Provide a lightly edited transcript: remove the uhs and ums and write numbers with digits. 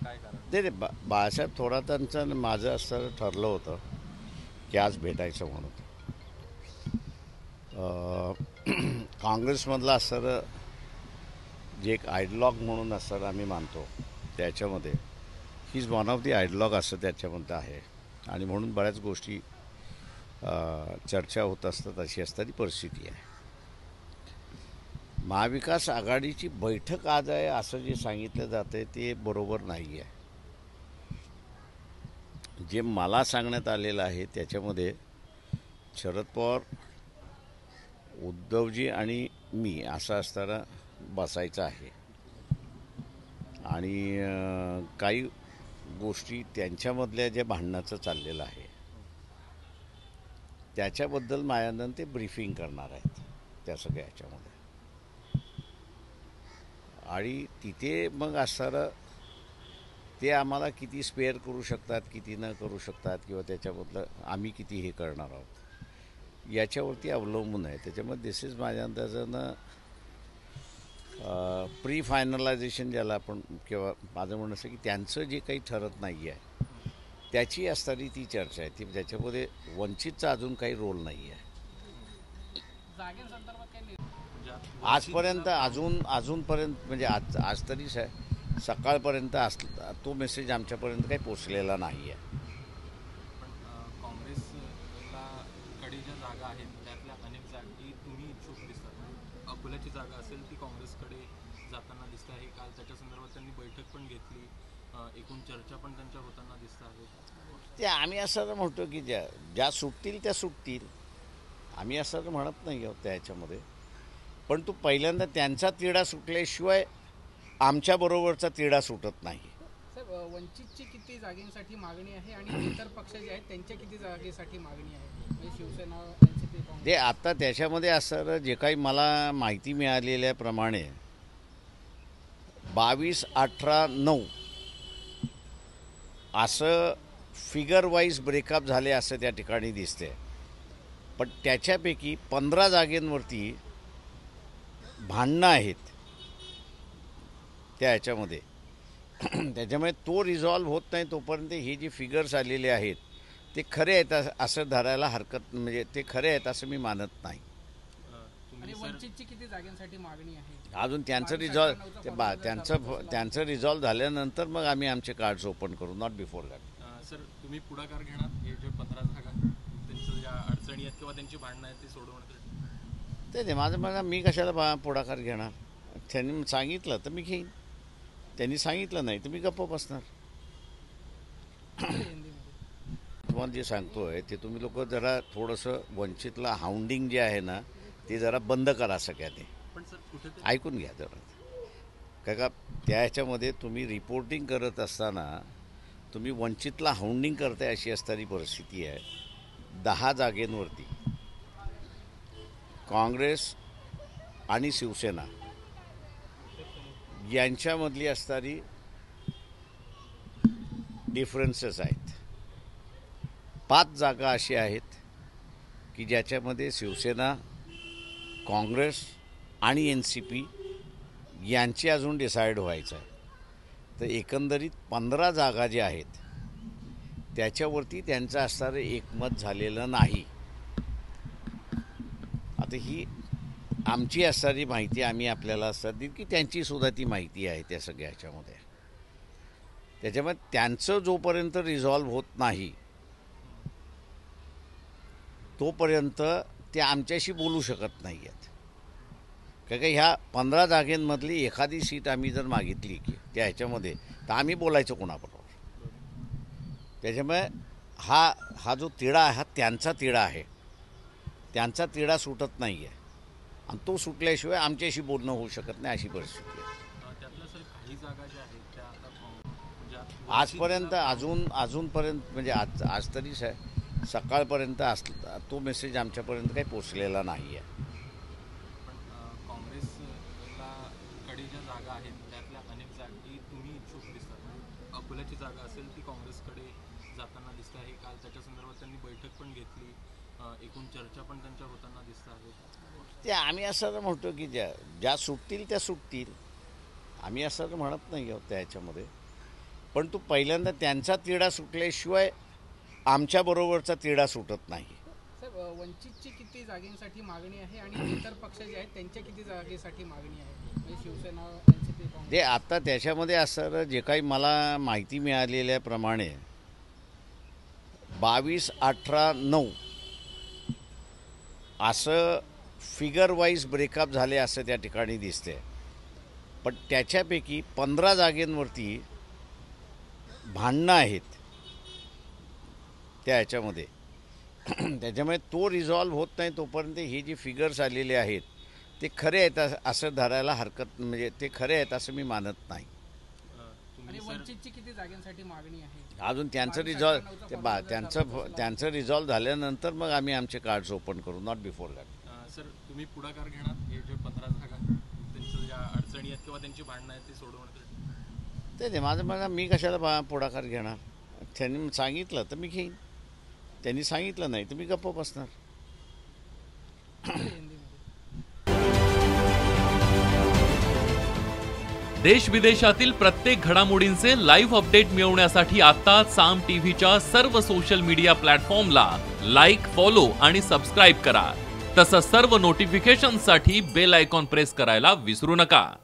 काय कारण? नाही नाही, बाळासाहेब थोरातांचं आणि माझं असं ठरलं होतं की आज भेटायचं म्हणून. काँग्रेसमधला असणारं जे एक आयडलॉग म्हणून असतं आम्ही मानतो, त्याच्यामध्ये he is one of the ideologue असं त्याच्यामध्ये आहे. आणि म्हणून बऱ्याच गोष्टी चर्चा होत असतात, अशी असणारी परिस्थिती आहे. महाविकास आघाडीची बैठक आज आहे असं जे सांगितलं जातं आहे ते बरोबर नाही आहे. जे मला सांगण्यात आलेलं आहे त्याच्यामध्ये शरद पवार, उद्धवजी आणि मी असं असताना बसायचं आहे. आणि काही गोष्टी त्यांच्यामधल्या जे भांडणाचं चाललेलं आहे त्याच्याबद्दल माझ्यानं ते ब्रीफिंग करणार आहेत त्या सगळ्या ह्याच्यामध्ये. आणि तिथे मग असणारं ते आम्हाला किती स्पेअर करू शकतात, किती न करू शकतात, किंवा त्याच्याबद्दल आम्ही किती हे करणार आहोत याच्यावरती अवलंबून आहे. त्याच्यामुळे दिस इज माझ्या अंदाजानं प्री फायनलायझेशन ज्याला आपण, किंवा माझं म्हणणं असं की त्यांचं जे काही ठरत नाही आहे त्याची असणारी ती चर्चा आहे. ती त्याच्यामध्ये वंचितचा अजून काही रोल नाही आहे जागेसंदर्भात काही आजपर्यंत. अजूनपर्यंत म्हणजे आज तरी सकाळपर्यंत तो मेसेज आमच्यापर्यंत काही पोचलेला नाही आहे. काँग्रेसला कडे ज्या जागा आहेत त्यातल्या अनेक जागी तुम्ही इच्छुक दिसतात. अकोल्याची जागा असेल ती काँग्रेसकडे जाताना दिसत आहे. काल त्याच्या संदर्भात त्यांनी बैठक पण घेतली. एकूण चर्चा पण त्यांच्या होताना दिसत आहेत. ते आम्ही असं म्हणतो की ज्या सुटतील त्या सुटतील, आम्ही असं म्हणत नाही आहोत त्या ह्याच्यामध्ये. पण तो पहिल्यांदा त्यांचा तिढा सुटल्याशिवाय आमच्याबरोबरचा तिढा सुटत नाही. साहेब, वंचितची किती जागेसाठी मागणी आहे आणि इतर पक्ष जे आहेत त्यांच्या किती जागेसाठी मागणी आहे? म्हणजे शिवसेना, एनसीपी, काँग्रेस. ते आता त्याच्यामध्ये असं जे काही मला माहिती मिळालेल्याप्रमाणे 22, 18, 9 असं फिगर वाईज ब्रेकअप झाले असं त्या ठिकाणी दिसते. पण त्याच्यापैकी 15 जागेंवरती भांडणं आहेत त्या ह्याच्यामध्ये. त्याच्यामुळे तो रिझॉल्व्ह होत नाही तोपर्यंत हे जे फिगर्स आलेले आहेत ते खरे आहेत असं धरायला हरकत, म्हणजे ते खरे आहेत असं मी मानत नाही. आणि वंचितची किती जागांसाठी मागणी आहे? अजून त्यांचं त्यांचं रिझॉल्व्ह झाल्यानंतर मग आम्ही आमचे कार्ड्स ओपन करू, नॉट बिफोर दॅट. सर, तुम्ही पुढाकार घेणार हे जे 15 जागा त्यांच्या ज्या अडचणी आहेत किंवा त्यांची भांडणं आहेत ती सोडवण्यासाठी? ते माझं म्हणणं, मी कशाला पुढाकार घेणार? त्यांनी सांगितलं तर मी घेईन, त्यांनी सांगितलं नाही तर मी गप्प बसणार. तुम्हाला जे सांगतोय ते तुम्ही लोक जरा थोडंसं वंचितला हाऊंडिंग जे आहे ना ते जरा बंद करा सगळ्यांनी. पण सर कुठे ऐकून घ्या जरा. का त्या ह्याच्यामध्ये तुम्ही रिपोर्टिंग करत असताना तुम्ही वंचितला हाऊंडिंग करताय अशी असणारी परिस्थिती आहे. 10 जागेंवरती काँग्रेस आणि शिवसेना यांच्यामधली असणारी डिफरन्सेस आहेत. 5 जागा अशी आहेत की ज्याच्यामध्ये शिवसेना, काँग्रेस आणि एन-सी-पी यांची अजून डिसाईड व्हायचं आहे. तर एकंदरीत 15 जागा ज्या आहेत त्याच्यावरती त्यांचं असणारं एकमत झालेलं नाही. आता ही आमची असणारी माहिती आम्ही आपल्याला असतात की त्यांचीसुद्धा ती माहिती आहे त्या सगळ्या ह्याच्यामध्ये. त्याच्यामुळे त्यांचं जोपर्यंत रिझॉल्व्ह होत नाही तोपर्यंत ते आमच्याशी बोलू शकत नाही आहेत. कारण का ह्या 15 जागेंमधली एखादी सीट आम्ही जर मागितली की त्या ह्याच्यामध्ये तर आम्ही बोलायचं कोणाबरोबर? त्याच्यामुळे हा जो तिढा आहे हा त्यांचा तिढा आहे. त्यांचा तिढा सुटत नाही आहे आणि तो सुटल्याशिवाय आमच्याशी बोलणं होऊ शकत नाही अशी परिस्थिती आहे. त्यातल्या सर काही जागा ज्या आहेत त्या आता अजूनपर्यंत म्हणजे आज तरी सकाळपर्यंत तो मेसेज आमच्यापर्यंत काही पोचलेला नाही आहे. काँग्रेसला कडे ज्या जागा आहेत त्यातल्या अनेक जागी तुम्ही इच्छुक दिसतात. अकोल्याची जागा असेल ती काँग्रेसकडे जाताना दिसत आहे. काल त्याच्या संदर्भात त्यांनी बैठक पण घेतली. एकूण चर्चा पण त्यांच्या होताना दिसत आहेत. ते आम्ही असं म्हणतो की ज्या सुटतील त्या सुटतील, आम्ही असं म्हणत नाही आहोत त्या ह्याच्यामध्ये. पण तो पहिल्यांदा त्यांचा तिढा सुटल्याशिवाय आमच्याबरोबरचा तिढा सुटत नाही. सर वंचितची किती जागेसाठी मागणी आहे आणि इतर पक्ष जे आहेत त्यांच्या किती जागेसाठी मागणी आहे? म्हणजे शिवसेना, एनसीपी, काँग्रेस. ते आता त्याच्यामध्ये असं जे काही मला माहिती मिळालेल्याप्रमाणे 22, 18, 9 असं फिगर वाईज ब्रेकअप झाले असं त्या ठिकाणी दिसते. पण त्याच्यापैकी 15 जागेंवरती भांडणं आहेत त्या ह्याच्यामध्ये. त्याच्यामुळे तो रिझॉल्व्ह होत नाही तोपर्यंत हे जे फिगर्स आलेले आहेत ते खरे आहेत असं धरायला हरकत, म्हणजे ते खरे आहेत असं मी मानत नाही. आणि वंचितची किती जागांसाठी मागणी आहे? अजून त्यांचं त्यांचं रिझॉल्व्ह झाल्यानंतर मग आम्ही आमचे कार्ड्स ओपन करू, नॉट बिफोर दॅट. सर तुम्ही पुढाकार घेणार हे जे 15 जागा त्यांच्या ज्या अडचणी आहेत किंवा त्यांची भांडणं आहेत ते सोडवण्यासाठी? ते माझं मी कशाला पुढाकार घेणार? त्यांनी सांगितलं तर मी घेईन, त्यांनी सांगितलं नाही तर मी गप्प बसणार. देश विदेशातील प्रत्येक घडामोडींचे लाईव्ह अपडेट मिळवण्यासाठी आता साम टीव्हीच्या सर्व सोशल मीडिया प्लॅटफॉर्मला लाईक, फॉलो आणि सबस्क्राईब करा. तसंच सर्व नोटिफिकेशनसाठी बेल आयकॉन प्रेस करायला विसरू नका.